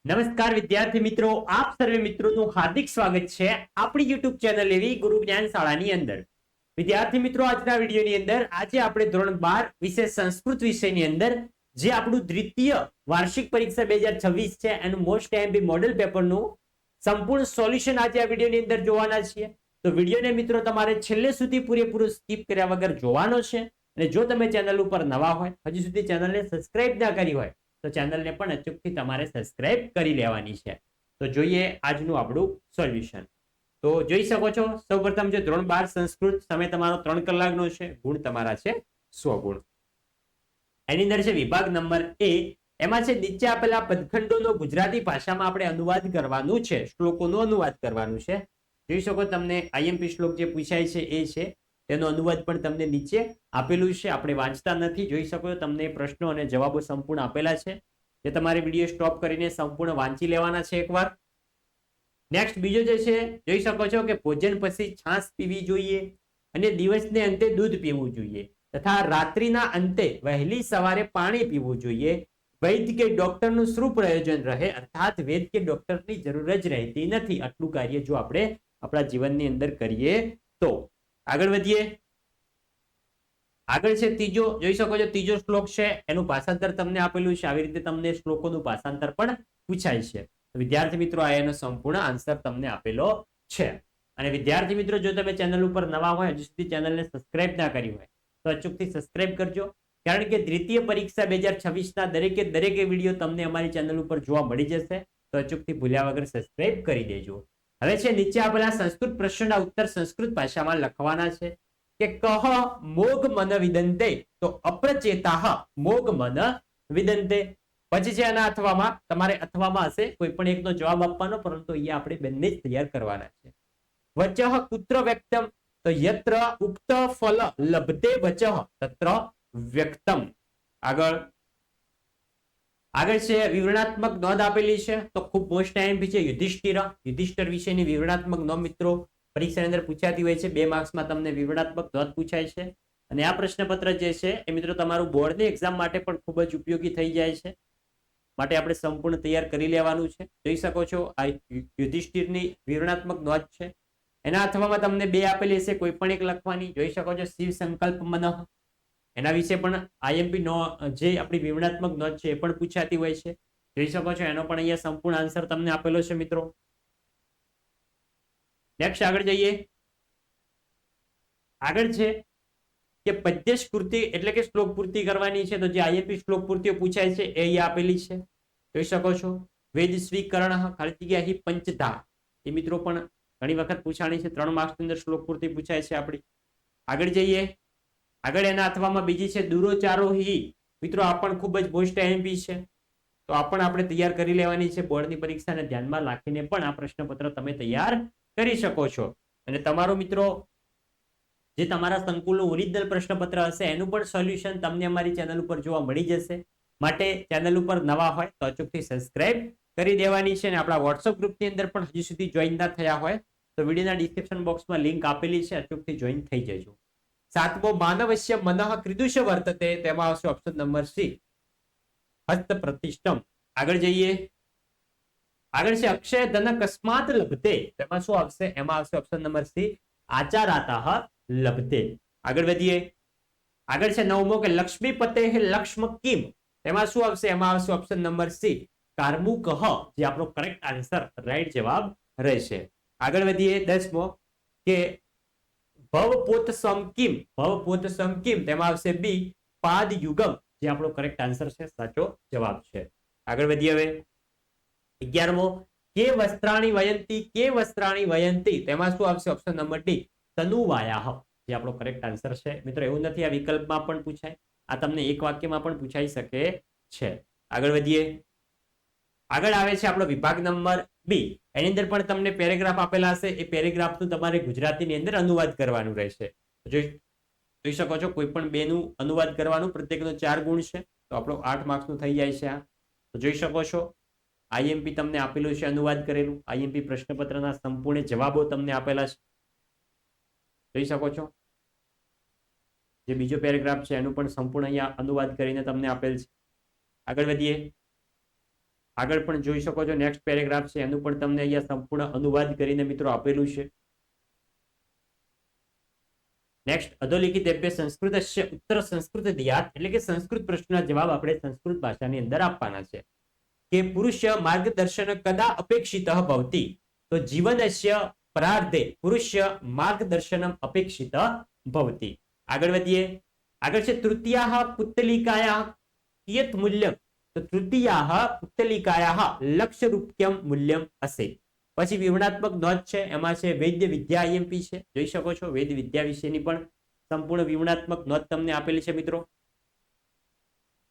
નમસ્કાર વિદ્યાર્થી મિત્રો, આપ સર્વે મિત્રોનું હાર્દિક સ્વાગત છે આપણી YouTube ચેનલ એવી ગુરુ જ્ઞાન શાળાની અંદર. વિદ્યાર્થી મિત્રો, આજના વિડીયોની અંદર આજે આપણે ધોરણ 12 વિષય સંસ્કૃત વિષયની અંદર જે આપણું દ્વિતીય વાર્ષિક પરીક્ષા 2026 છે એનું મોસ્ટ આઈએમપી મોડેલ પેપરનું સંપૂર્ણ સોલ્યુશન આજે આ વિડીયોની અંદર જોવાના છીએ. તો વિડીયોને મિત્રો તમારે છેલ્લે સુધી પૂરેપૂરો સ્કીપ કર્યા વગર જોવાનો છે. અને જો તમે ચેનલ ઉપર નવા હોય, હજી સુધી ચેનલને સબસ્ક્રાઇબ ના કરી હોય તો ચેનલને પણ અચૂકથી તમારે સબસ્ક્રાઇબ કરી લેવાની છે. તો જોઈએ આજનું આપણું સોલ્યુશન. તો જોઈ શકો છો, સૌપ્રથમ જે ધોરણ 12 સંસ્કૃત સમય તમારો 3 કલાકનો છે, ગુણ તમારા છે 100 ગુણ. એની અંદર છે વિભાગ નંબર A. એમાં છે નીચે આપેલા પદખંડોનો ગુજરાતી ભાષામાં આપણે અનુવાદ કરવાનું છે, શ્લોકોનો અનુવાદ કરવાનું છે. જોઈ શકો તમને આઈએમપી શ્લોક જે પૂછાય છે એ છે, તેનો અનુવાદ પણ તમને નીચે આપેલું છે. આપણે વાંચતા નથી, જોઈ શકો તમને પ્રશ્નો અને જવાબો સંપૂર્ણ આપેલા છે, જે તમારે વિડીયો સ્ટોપ કરીને સંપૂર્ણ વાંચી લેવાના છે એકવાર. નેક્સ્ટ બીજો જે છે, જોઈ શકો છો કે ભોજન પછી છાશ પીવી જોઈએ અને દિવસને અંતે દૂધ પીવું જોઈએ તથા રાત્રિના અંતે વહેલી સવારે પાણી પીવું જોઈએ. વૈદ્ય કે ડોક્ટરનું શું પ્રયોજન રહે, અર્થાત વૈદ્ય કે ડોક્ટરની જરૂર જ રહેતી નથી. આટલું કાર્ય જો આપણે આપણા જીવનની અંદર કરીએ તો. આગળ વધીએ. આગળ છે ત્રીજો, જોઈ શકો છો ત્રીજો શ્લોક છે, એનું ભાષાંતર તમને આપેલું છે. આવી રીતે તમને શ્લોકોનું ભાષાંતર પણ પૂછાય છે. વિદ્યાર્થી મિત્રો, આ એનો સંપૂર્ણ આન્સર તમને આપેલો છે. અને વિદ્યાર્થી મિત્રો, જો તમે ચેનલ ઉપર નવા હોય, હજી સુધી ચેનલને સબસ્ક્રાઇબ ના કરી હોય તો અચૂકથી સબસ્ક્રાઇબ કરજો. કારણ કે દ્વિતીય પરીક્ષા 2026 ના દરેકે વિડીયો તમને અમારી ચેનલ ઉપર જોવા મળી જશે. તો અચૂકથી ભૂલ્યા વગર સબસ્ક્રાઇબ કરી દેજો. હવે છે નીચે આપેલા સંસ્કૃત પ્રશ્નના ઉત્તર સંસ્કૃત ભાષામાં લખવાના છે. કે કહ મોગ મન વિદંતે, તો અપ્રચેતાહ મોગ મન વિદંતે. પછી છે એના અથવામાં, તમારે અથવામાં હશે, કોઈ પણ એકનો જવાબ આપવાનો, પરંતુ અહીંયા આપણે બંને જ તૈયાર કરવાના છે. વચઃ કુત્ર વ્યક્તમ, તો યત્ર ઉક્ત ફલ લભતે વચઃ તત્ર વ્યક્તમ. આગળ છે વિવરણાત્મક નોંધ આપેલી છે, તો ખૂબ મોસ્ટ આઈએમપી છે યુધિષ્ઠિર વિશેની વિવરણાત્મક નોંધ મિત્રો પરીક્ષાની અંદર પૂછાતી હોય છે. 2 માર્ક્સમાં તમને વિવરણાત્મક નોંધ પૂછાય છે. અને આ પ્રશ્નપત્ર જે છે એ મિત્રો તમારું બોર્ડની એક્ઝામ માટે પણ ખૂબ જ ઉપયોગી થઈ જાય છે. માટે આપણે સંપૂર્ણ તૈયાર કરી લેવાનું છે. જોઈ શકો છો આ યુધિષ્ઠિરની વિવરણાત્મક નોંધ છે. એના અથવામાં તમને 2 આપેલી છે, કોઈ પણ એક લખવાની. જોઈ શકો છો શિવ સંકલ્પ મનઃ, એના વિશે પણ આઈએમપી નો જે આપણી વિવરણાત્મક નોંધ છે એ પણ પૂછાતી હોય છે. જોઈ શકો છો એનો પણ અહીંયા સંપૂર્ણ આન્સર તમને આપેલો છે મિત્રો. નેક્સ્ટ આગળ જઈએ. આગળ છે કે પદ્ય સ્ફૂર્તિ એટલે કે શ્લોક પૂર્તિ કરવાની છે. તો જે આઈએમપી શ્લોક પૂર્તિઓ પૂછાય છે એ અહીંયા આપેલી છે. જોઈ શકો છો વેદ સ્વીકરણ ખાલી જગ્યા અહીં પંચધા, એ મિત્રો પણ ઘણી વખત પૂછાણી છે. 3 માર્ક્સની અંદર શ્લોક પૂર્તિ પૂછાય છે આપણી. આગળ જઈએ. આગળ એના અથવામાં બીજી છે દુરોચારોહી. મિત્રો આ પણ ખૂબ જ મોસ્ટ આઈએમપી છે, તો આ પણ આપણે તૈયાર કરી લેવાની છે. બોર્ડની પરીક્ષાને ધ્યાનમાં રાખીને પણ આ પ્રશ્નપત્ર તમે તૈયાર કરી શકો છો. અને તમારો મિત્રો જે તમારા સંકુલનું ઓરિજિનલ પ્રશ્નપત્ર હશે એનું પણ સોલ્યુશન તમને અમારી ચેનલ ઉપર જોવા મળી જશે. માટે ચેનલ ઉપર નવા હોય તો અચૂકથી સબસ્ક્રાઇબ કરી દેવાની છે. અને આપણા વોટ્સઅપ ગ્રુપની અંદર પણ હજી સુધી જોઈન ના થયા હોય તો વિડીયોના ડિસ્ક્રિપ્શન બોક્સમાં લિંક આપેલી છે, અચૂકથી જોઈન થઈ જજો. 7મો માનવસ્ય મનઃ કીદૃશ વર્તતે, તેમાં આવશે ઓપ્શન નંબર સી હસ્ત પ્રતિષ્ઠમ. આગળ જઈએ. આગળ છે અક્ષય ધન કસ્માત લભતે, તેમાં શું આવશે? એમાં આવશે ઓપ્શન નંબર સી આચારાતઃ લભતે. આગળ વધીએ. આગળ છે 9મો કે લક્ષ્મીપતે લક્ષ્મ કિમ, તેમાં શું આવશે? એમાં આવશે ઓપ્શન નંબર સી કાર્મુકઃ, જે આપણો કરેક્ટ આન્સર રાઈટ જવાબ રહેશે. આગળ વધીએ. 10મો કે ભવપોત સમકિમ, ભવપોત સમકિમ, તેમાં આવશે બી પાદ યુગમ, જે આપણો કરેક્ટ આન્સર છે, સાચો જવાબ છે. આગળ વધીએ. હવે 11મો કે વસ્ત્રાણી વયંતી, કે વસ્ત્રાણી વયંતી, તેમાં શું આવશે? ઓપ્શન નંબર ડી તનુવાયાહ, જે આપણો કરેક્ટ આન્સર છે. મિત્રો એવું નથી, આ વિકલ્પમાં પણ પૂછાય, આ તમને એક વાક્યમાં પણ પૂછાઈ શકે છે. આગળ વધીએ. આગળ આવે છે આપણો વિભાગ નંબર બી. એની અંદર પણ તમને પેરેગ્રાફ આપેલા હશે, એ પેરેગ્રાફનું તમારે ગુજરાતીની અંદર અનુવાદ કરવાનું રહેશે. જોઈ શકો છો કોઈ પણ 2 નું અનુવાદ કરવાનું, પ્રત્યેકનો 4 ગુણ છે, તો આપણો 8 માર્ક્સનું થઈ જાય છે આ. તો જોઈ શકો છો આઈએમપી તમને આપેલું છે અનુવાદ કરેલું. આઈએમપી પ્રશ્નપત્રના સંપૂર્ણ જવાબો તમને આપેલા છે, જોઈ શકો છો. જે બીજો પેરેગ્રાફ છે એનું પણ સંપૂર્ણ અહીંયા અનુવાદ કરીને તમને આપેલ છે. આગળ વધીએ. આગળ પણ જોઈ શકો છો નેક્સ્ટ પેરેગ્રાફ છે એનું પણ તમને અહીંયા સંપૂર્ણ અનુવાદ કરીને મિત્રો આપેલું છે. નેક્સ્ટ અધોલિખિત સંસ્કૃતસ્ય ઉત્તર સંસ્કૃત દિયાત, એટલે કે સંસ્કૃત પ્રશ્નના જવાબ આપણે સંસ્કૃત ભાષાની અંદર આપવાના છે કે પુરુષ માર્ગદર્શન કદા અપેક્ષિતઃ ભવતિ, તો જીવનસ્ય પરાર્ધે પુરુષ માર્ગદર્શનમ અપેક્ષિતઃ ભવતિ. આગળ વધીએ. આગળ છે તૃતીયાઃ પુત્તલિકાયાઃ કિયત મૂલ્યમ, તો તૃતીયાઃ પુત્તલિકાયાઃ લક્ષરૂપ્યમ મૂલ્યમ અસે. પછી વિવરણાત્મક નોંધ છે એમાં છે વૈદ્ય વિદ્યા આઈએમપી છે, જોઈ શકો છો વૈદ્ય વિદ્યા વિશેની પણ સંપૂર્ણ વિવરણાત્મક નોંધ તમને આપેલી છે મિત્રો.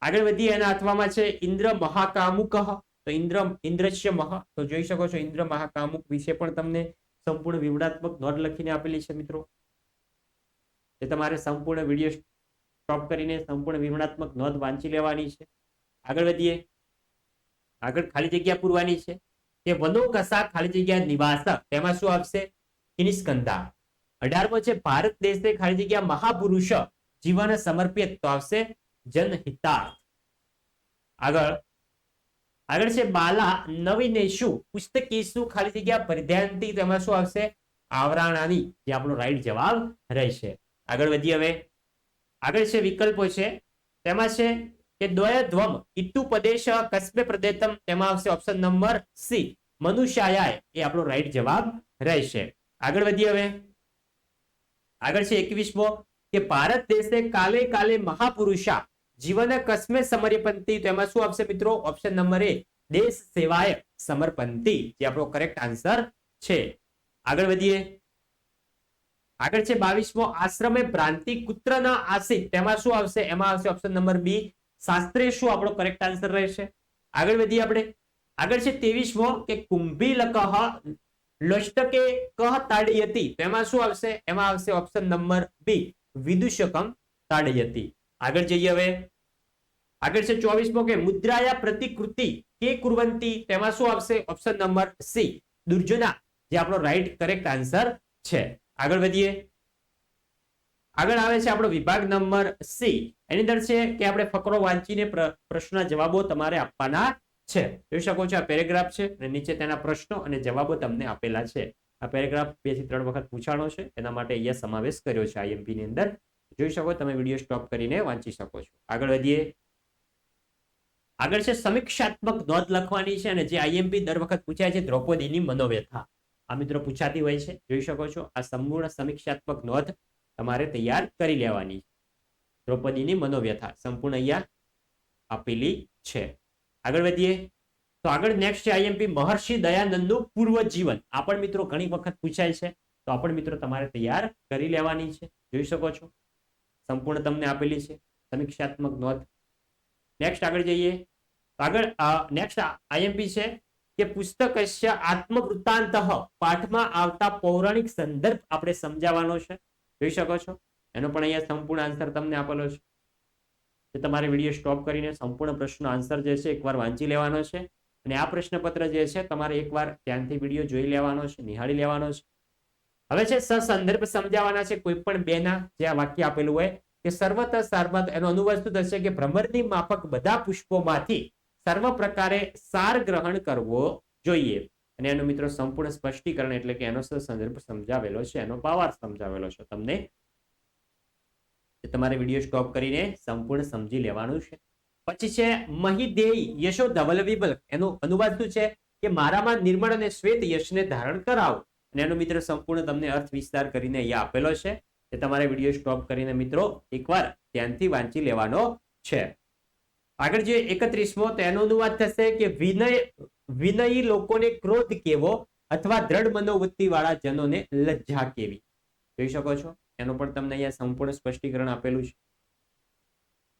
આગળ વધીએ એના અથવામાં છે ઇન્દ્ર મહાકામુક, તો ઇન્દ્રશ્ય મહ, તો જોઈ શકો છો ઇન્દ્ર મહાકામુક વિશે પણ તમને સંપૂર્ણ વિવરણાત્મક નોંધ લખીને આપેલી છે મિત્રો. એ તમારે સંપૂર્ણ વિડીયો સ્ટોપ કરીને સંપૂર્ણ વિવરણાત્મક નોંધ વાંચી લેવાની છે. આગળ વધીએ. આગળ ખાલી જગ્યા પૂરવાની છે કે વનોકસા ખાલી જગ્યા નિવાસ, તેમાં શું આવશે? કિનિસ્કંધા. 18મો છે ભારત દેશે ખાલી જગ્યા મહાપુરુષ જીવન સમર્પિત, તો આવશે જનહિતાર્થ. આગળ છે બાલા નવીનેશુ પુસ્તકેશુ ખાલી જગ્યા પરિધ્યાંતિ, તેમાં શું આવશે? આવરાણાની, જે આપણો રાઈટ જવાબ રહેશે. આગળ વધીએ હવે. આગળ છે વિકલ્પો છે તેમાં છે કે દ્વયધ્વમ ઇતુપદેશ કસ્મે પ્રદેતમ, તેમાં આવશે ઓપ્શન નંબર સી મનુષ્યાય, એ આપણો રાઈટ જવાબ રહેશે. આગળ વધીએ હવે. આગળ છે 21મો કે ભારત દેશે કાલે કાલે મહાપુરુષા જીવન કસ્મે સમર્પંતિ, તેમાં શું આવશે મિત્રો? ઓપ્શન નંબર એ દેશ સેવાય સમર્પંતિ, જે આપણો કરેક્ટ આન્સર છે. આગળ વધીએ. આગળ છે 22મો આશ્રમે ભ્રાંતિ કુત્ર ન આસિત, તેમાં શું આવશે? એમાં આવશે ઓપ્શન નંબર બી શાસ્ત્રે, શું આપણો કરેક્ટ આન્સર રહેશે. આગળ વધીએ આપણે. આગળ છે 23મો કે કુંભીલકઃ લોષ્ટકે કહ તાડયતિ, તેમાં શું આવશે? એમાં આવશે ઓપ્શન નંબર બી વિદુષકમ તાડયતિ. આગળ જઈએ હવે. આગળ છે 24મો કે મુદ્રાયા પ્રતિકૃતિ કે કુર્વંતી, તેમાં શું આવશે? ઓપ્શન નંબર સી દુર્જના, જે આપણો રાઈટ કરેક્ટ આન્સર છે. આગળ વધીએ. આગળ આવે છે આપણો વિભાગ નંબર સી, એની અંદર છે કે આપણે ફકરો વાંચીને પ્રશ્નના જવાબો તમારે આપવાના છે. જોઈ શકો છો આ પેરેગ્રાફ છે અને નીચે તેના પ્રશ્નો અને જવાબો તમને આપેલા છે. આ પેરેગ્રાફ 2 થી 3 વખત પૂછાણો છે, એના માટે અહીંયા સમાવેશ કર્યો છે આઈએમપી ની અંદર. જોઈ શકો, તમે વિડીયો સ્ટોપ કરીને વાંચી શકો છો. આગળ વધીએ. આગળ છે સમીક્ષાત્મક નોંધ લખવાની છે, અને જે આઈએમપી દર વખત પૂછાય છે દ્રૌપદીની મનોવ્યથા, આ મિત્રો પૂછાતી હોય છે. જોઈ શકો છો આ સંપૂર્ણ સમીક્ષાત્મક નોંધ તમારે તૈયાર કરી લેવાની. દ્રૌપદીની મનોવ્યથા સંપૂર્ણ અહીંયા આપેલી છે. આગળ વધીએ. તો આગળ નેક્સ્ટ છે આઈએમપી મહર્ષિ દયાનંદનું પૂર્વ જીવન. આ પણ મિત્રો ઘણી વખત પૂછાય છે, તો આ પણ મિત્રો તમારે તૈયાર કરી લેવાની છે. જોઈ શકો છો સંપૂર્ણ તમને આપેલી છે સમીક્ષાત્મક નોંધ. નેક્સ્ટ આગળ જઈએ. આગળ નેક્સ્ટ આઈએમપી છે કે પુસ્તકસ્ય આત્મવૃત્તાંત પાઠમાં આવતા પૌરાણિક સંદર્ભ આપણે સમજાવવાનો છે. જોઈ શકો છો એનો પણ અહીંયા સંપૂર્ણ આન્સર તમને આપેલો છે. તમારે વિડીયો સ્ટોપ કરીને સંપૂર્ણ પ્રશ્નનો આન્સર જે છે એકવાર વાંચી લેવાનો છે, અને આ પ્રશ્નપત્ર જે છે તમારે એકવાર ધ્યાનથી વિડીયો જોઈ લેવાનો છે, નિહાળી લેવાનો છે. હવે છે સસંદર્ભ સમજાવવાના છે કોઈ પણ બેના, જે આ વાક્ય આપેલું હોય કે સર્વત સાર્વત, એનો અનુવાદ શું થશે કે ભ્રમરની માફક બધા પુષ્પોમાંથી સર્વ પ્રકારે સાર ગ્રહણ કરવો જોઈએ. અને એનો મિત્રો સંપૂર્ણ સ્પષ્ટીકરણ એટલે કે એનો સંદર્ભ સમજાવેલો છે, એનો ભાવાર્થ સમજાવેલો છે તમને. તમારે વિડીયો સ્ટોપ કરીને સંપૂર્ણ સમજી લેવાનું છે. પછી છે મહિદેય યશો ધવલ વિબલ, એનો અનુવાદ શું છે કે મારામાં નિર્મળ અને શ્વેત યશને ધારણ કરાવો. અને એનો મિત્રો સંપૂર્ણ તમને અર્થ વિસ્તાર કરીને અહીંયા આપેલો છે, એ તમારે વિડીયો સ્ટોપ કરીને મિત્રો એકવાર ધ્યાનથી વાંચી લેવાનો છે. આગળ જે 31મો, તો એનો અનુવાદ થશે કે વિનયી લોકોને ક્રોધ કેવો અથવા દ્રઢ મનોવૃત્તિ વાળા જનોને લજ્જા કેવી. જોઈ શકો છો એનો પણ તમને અહીંયા સંપૂર્ણ સ્પષ્ટીકરણ આપેલું છે.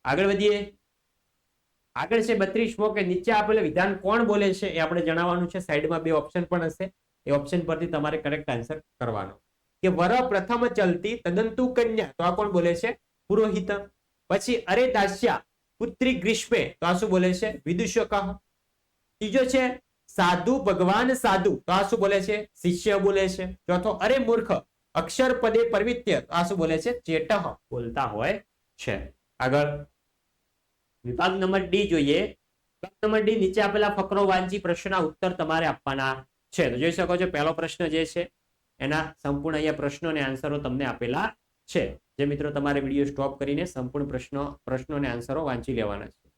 આગળ વધીએ. આગળ છે 32મો કે નીચે આપેલું વિધાન કોણ બોલે છે એ આપણે જણાવવાનું છે. સાઈડમાં 2 ઓપ્શન પણ હશે, એ ઓપ્શન પરથી તમારે કરેક્ટ આન્સર કરવાનો. કે વર પ્રથમ ચલતી તદંતુ કન્યા, તો આ કોણ બોલે છે? પુરોહિત. પછી અરે દાસ્યા પુત્રી ગ્રીષ્મે, તો આ શું બોલે છે? વિદુષક. ત્રીજો છે સાધુ ભગવાન સાધુ, તો આ શું બોલે છે? શિષ્ય બોલે છે. ચોથો અરે મૂર્ખ અક્ષર પદે પરવિત્ય, તો આ શું બોલે છે? ચેટહ બોલતા હોય છે. આગળ વિભાગ નંબર ડી જોઈએ. નંબર ડી, નીચે આપેલા ફકરો વાંચી પ્રશ્નના ઉત્તર તમારે આપવાના છે. તો જોઈ શકો છો પહેલો પ્રશ્ન જે છે એના સંપૂર્ણ અહીંયા પ્રશ્નો અને આન્સરો તમને આપેલા છે. જે મિત્રો તમારે વિડીયો સ્ટોપ કરીને સંપૂર્ણ પ્રશ્નો અને આન્સરો વાંચી લેવાના છે.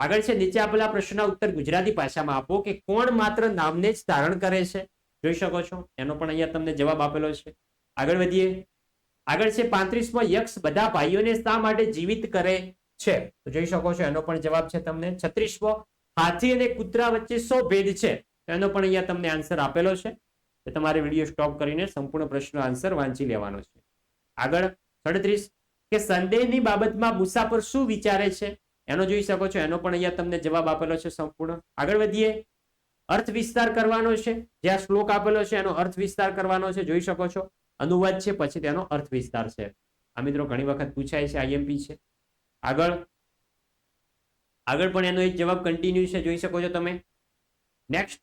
આગળ છે નીચે આપેલા પ્રશ્નના ઉત્તર ગુજરાતી ભાષામાં આપો કે કોણ માત્ર નામને જ ધારણ કરે છે. જોઈ શકો છો એનો પણ અહીંયા તમને જવાબ આપેલો છે. આગળ વધીએ. આગળ છે 35મો યક્ષ બધા ભાઈઓને શા માટે જીવિત કરે છે. તો જોઈ શકો છો એનો પણ જવાબ છે તમને. 36મો હાથી અને કૂતરા વચ્ચે શો ભેદ છે. એનો પણ અહીંયા તમને આન્સર આપેલો છે. તમારે વિડીયો સ્ટોપ કરીને સંપૂર્ણ પ્રશ્નનો આન્સર વાંચી લેવાનો છે. આગળ 37 કે સંદેહની બાબતમાં મુસાફર શું વિચારે છે. એનો જોઈ શકો છો એનો પણ અહીંયા તમને જવાબ આપેલો છે સંપૂર્ણ. આગળ વધીએ. અર્થ વિસ્તાર કરવાનો છે. જે આ શ્લોક આપેલો છે એનો અર્થ વિસ્તાર કરવાનો છે. જોઈ શકો છો અનુવાદ છે પછી તેનો અર્થ વિસ્તાર છે. આ મિત્રો ઘણી વખત પૂછાય છે, આઈએમપી છે. આગળ પણ એનો એક જવાબ કન્ટિન્યુ છે. જોઈ શકો છો તમે. નેક્સ્ટ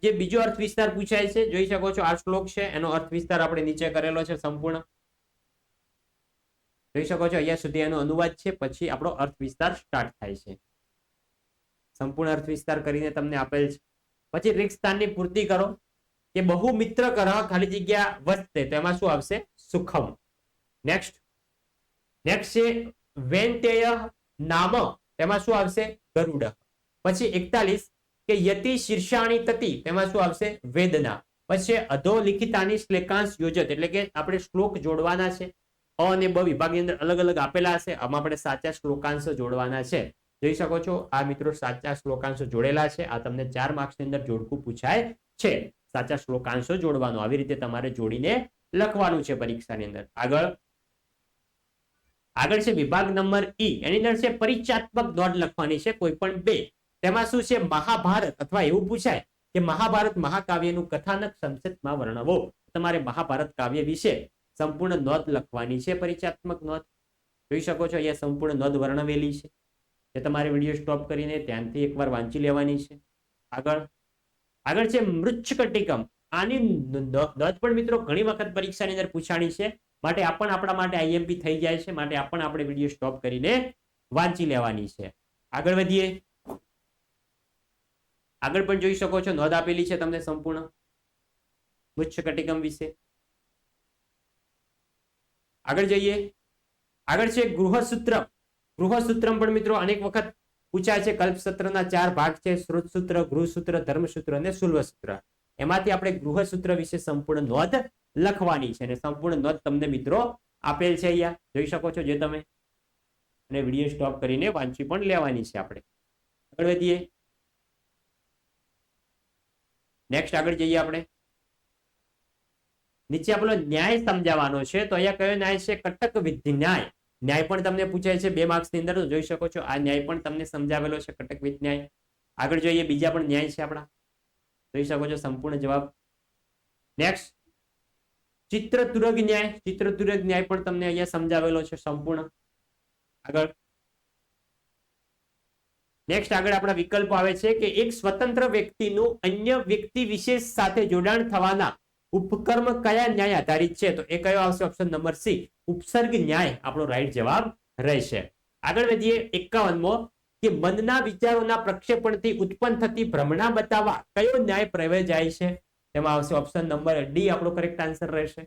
જે બીજો અર્થ વિસ્તાર પૂછાય છે. જોઈ શકો છો આ શ્લોક છે એનો અર્થ વિસ્તાર આપણે નીચે કરેલો છે સંપૂર્ણ. જોઈ શકો છો અહીંયા સુધી એનો અનુવાદ છે પછી આપણો અર્થ વિસ્તાર સ્ટાર્ટ થાય છે. સંપૂર્ણ અર્થ વિસ્તાર કરીને તમને આપેલ છે. પછી રિક્ત સ્થાનની પૂર્તિ કરો કે બહુ મિત્ર કરહ ખાલી જગ્યા વસ્તે, તો એમાં શું આવશે સુખમ. નેક્સ્ટ છે વેંતેય નામ, તેમાં શું આવશે ગરુડ. પછી 41 કે યતિ શીર્ષાણી તતિ, તેમાં શું આવશે વેદના. પછી અધો લિખિતાની શ્લેકાંશ યોજત, એટલે કે આપણે શ્લોક જોડવાના છે. અ અને બ વિભાગની અંદર અલગ અલગ આપેલા હશે. આમાં આપણે સાચા શ્લોકાંશો જોડવાના છે. જોઈ શકો છો આ મિત્રો સાચા શ્લોકાંશો જોડેલા છે. આ તમને 4 માર્ક્સની અંદર જોડકું પૂછાય છે. સાચા શ્લોકાંશો જોડવાનું, આવી રીતે તમારે જોડીને લખવાનું છે પરીક્ષાની અંદર. આગળ છે વિભાગ નંબર ઈ, એની અંદર છે પરિચયાત્મક નોંધ લખવાની છે કોઈ પણ 2. તેમાં શું છે મહાભારત, અથવા એવું પૂછાય કે મહાભારત મહાકાવ્યનું કથાનક સંક્ષિપ્તમાં વર્ણવો. તમારે મહાભારત કાવ્ય વિશે સંપૂર્ણ નોંધ લખવાની છે, પરિચયાત્મક નોંધ. જોઈ શકો છો અહીંયા સંપૂર્ણ નોંધ વર્ણવેલી છે. એ તમારે વિડીયો સ્ટોપ કરીને ધ્યાનથી એકવાર વાંચી લેવાની છે. આગળ છે મૃચ્છકટિકમ. આની નોંધ પણ મિત્રો ઘણી વખત પરીક્ષાની અંદર પૂછાણી છે, માટે આપણા માટે આઈએમપી થઈ જાય છે, માટે આપણે વિડીયો સ્ટોપ કરીને વાંચી લેવાની છે. આગળ વધીએ. આગળ પણ જોઈ શકો છો નોંધ આપેલી છે તમને સંપૂર્ણ મૃચ્છકટિકમ વિશે. આગળ જઈએ. આગળ છે ગૃહસૂત્રમ. ગૃહસૂત્રમ પણ મિત્રો અનેક વખત પૂછાય છે. કલ્પસૂત્રના 4 ભાગ છે, શ્રુતસૂત્ર, ગૃહસૂત્ર, ધર્મસૂત્ર અને શુલ્વસૂત્ર. એમાંથી આપણે ગૃહસૂત્ર વિશે સંપૂર્ણ નોંધ લખવાની છે અને સંપૂર્ણ નોંધ તમને મિત્રો આપેલ છે અહીંયા જોઈ શકો છો જે તમે, અને વિડીયો સ્ટોપ કરીને વાંચી પણ લેવાની છે આપણે. આગળ વધીએ. નેક્સ્ટ આગળ જઈએ આપણે. નીચે આપણો ન્યાય સમજાવવાનો છે. તો અહીંયા કયો ન્યાય છે? કટક વિધિ ન્યાય. ન્યાય પણ તમને પૂછાય છે 2 માર્ક્સની અંદર. જોઈ શકો છો આ ન્યાય પણ તમને સમજાવેલો છે, કટક વિધિ ન્યાય. આગળ જોઈએ બીજા પણ ન્યાય છે આપણા. જોઈ શકો છો સંપૂર્ણ જવાબ. નેક્સ્ટ ચિત્રતુરગ ન્યાય. ચિત્રતુરગ ન્યાય પણ તમને અહીંયા સમજાવેલો છે સંપૂર્ણ. આગળ આપણા વિકલ્પો આવે છે કે એક સ્વતંત્ર વ્યક્તિનું અન્ય વ્યક્તિ વિશેષ સાથે જોડાણ થવાના ઉપકર્મ કયા ન્યાય આધારિત છે? તો એ કયો આવશે? ઓપ્શન નંબર સી, ઉપસર્ગ ન્યાય આપણો રાઈટ જવાબ રહેશે. આગળ વધીએ. 51મો કે મનના વિચારોના પ્રક્ષેપણથી ઉત્પન્ન થતી ભ્રમણા બતાવવા કયો ન્યાય પ્રયોજાય છે? તેમાં આવશે ઓપ્શન નંબર ડી આપણો કરેક્ટ આન્સર રહેશે.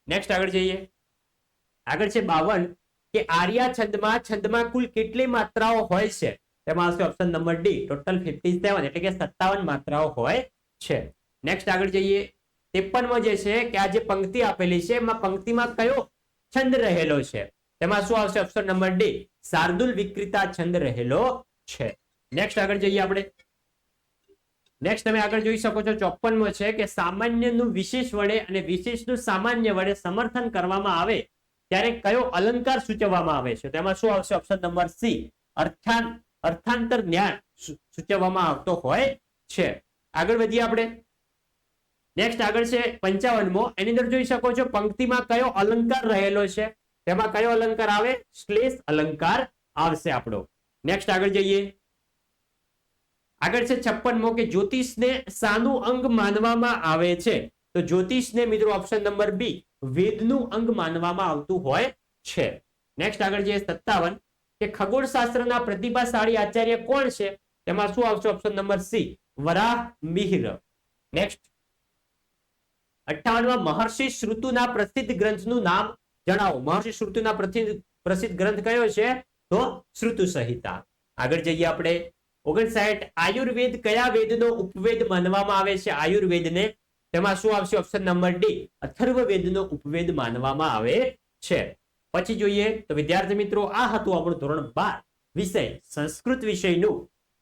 નેક્સ્ટ આગળ જઈએ. આગળ છે 52 કે આર્યા છંદમાં કુલ કેટલી માત્રાઓ હોય છે? તેમાં આવશે ઓપ્શન નંબર ડી, ટોટલ 57, એટલે કે 57 માત્રાઓ હોય છે. નેક્સ્ટ આગળ જઈએ. 53મો જે છે કે આ જે પંક્તિ આપેલી છે એમાં પંક્તિમાં કયો છંદ રહેલો છે? તેમાં શું આવશે? ઓપ્શન નંબર ડી, શાર્દુલ વિકૃતા છંદ રહેલો છે. નેક્સ્ટ આગળ જઈએ આપણે. નેક્સ્ટ તમે આગળ જોઈ શકો છો 54મો છે કે સામાન્યનું વિશેષ વડે અને વિશેષનું સામાન્ય વડે સમર્થન કરવામાં આવે ત્યારે કયો અલંકાર સૂચવવામાં આવે છે? તેમાં શું આવશે? ઓપ્શન નંબર સી, અર્થાંતર ન્યાય સૂચવવામાં આવતો હોય છે. આગળ વધીએ આપણે. નેક્સ્ટ આગળ છે 55મો. એની અંદર જોઈ શકો છો પંક્તિમાં કયો અલંકાર રહેલો છે? તેમાં કયો અલંકાર આવે? શ્લેષ અલંકાર આવશે આપણો. નેક્સ્ટ આગળ જઈએ. આગળ છે 56મો કે જ્યોતિષને શાનું અંગ માનવામાં આવે છે? તો જ્યોતિષને મિત્રો ઓપ્શન નંબર બી, વેદનું અંગ માનવામાં આવતું હોય છે. નેક્સ્ટ આગળ જઈએ. 57 કે ખગોળશાસ્ત્રના પ્રતિભાશાળી આચાર્ય કોણ છે? તેમાં શું આવશે? ઓપ્શન નંબર સી, વરાહ મિહિર. નેક્સ્ટ 58માં મહર્ષિ શ્રુતુના પ્રસિદ્ધ ગ્રંથનું નામ જણાવો. મહર્ષિ શ્રુતુના પ્રસિદ્ધ ગ્રંથ કયો છે? તો શ્રુતુ સંહિતા. આગળ જઈએ આપણે 59 આયુર્વેદ કયા વેદનો ઉપવેદ માનવામાં આવે છે? આયુર્વેદને, તેમાં શું આવશે? ઓપ્શન નંબર ડી, અથર્વવેદનો ઉપવેદ માનવામાં આવે છે. પછી જોઈએ તો વિદ્યાર્થી મિત્રો, આ હતું આપણું ધોરણ 12 વિષય સંસ્કૃત વિષયનું,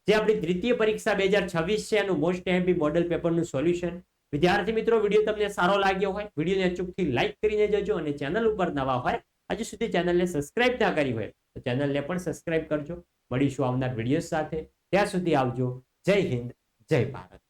જે આપણી દ્વિતીય પરીક્ષા 2026 છે એનું મોસ્ટ એમપી મોડેલ પેપરનું સોલ્યુશન. વિદ્યાર્થી મિત્રો, વિડીયો તમને સારો લાગ્યો હોય, વિડીયોને અચૂકથી લાઈક કરીને જજો, અને ચેનલ ઉપર નવા હોય, હજુ સુધી ચેનલને સબસ્ક્રાઇબ ના કરી હોય તો ચેનલને પણ સબસ્ક્રાઇબ કરજો. મળીશું આવનાર વિડીયો સાથે. ત્યાં સુધી આવજો. જય હિન્દ, જય ભારત.